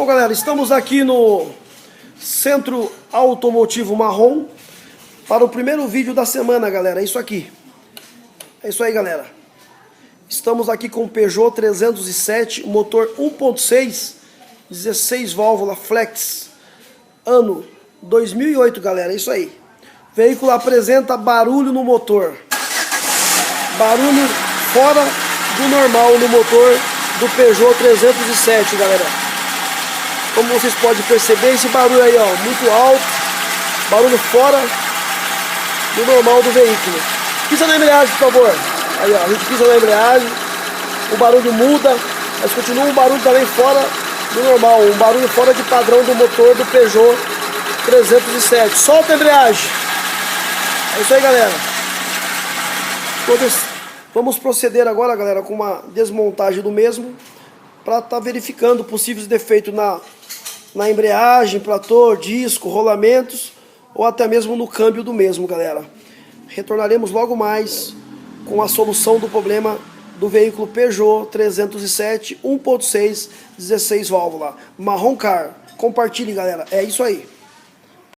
Bom, galera, estamos aqui no Centro Automotivo Marrom para o primeiro vídeo da semana, galera. É isso aqui. É isso aí, galera. Estamos aqui com o Peugeot 307, motor 1.6, 16 válvula flex, ano 2008, galera. É isso aí. O veículo apresenta barulho no motor. Barulho fora do normal no motor do Peugeot 307, galera. Como vocês podem perceber, esse barulho aí, ó, muito alto, barulho fora do normal do veículo. Pisa na embreagem, por favor. Aí, ó, a gente pisa na embreagem, o barulho muda, mas continua um barulho também fora do normal, um barulho fora de padrão do motor do Peugeot 307. Solta a embreagem. É isso aí, galera. Vamos proceder agora, galera, com uma desmontagem do mesmo, para estar verificando possíveis defeitos na embreagem, platô, disco, rolamentos ou até mesmo no câmbio do mesmo, galera. Retornaremos logo mais com a solução do problema do veículo Peugeot 307 1.6 16 válvula Marrom Car. Compartilhe, galera. É isso aí.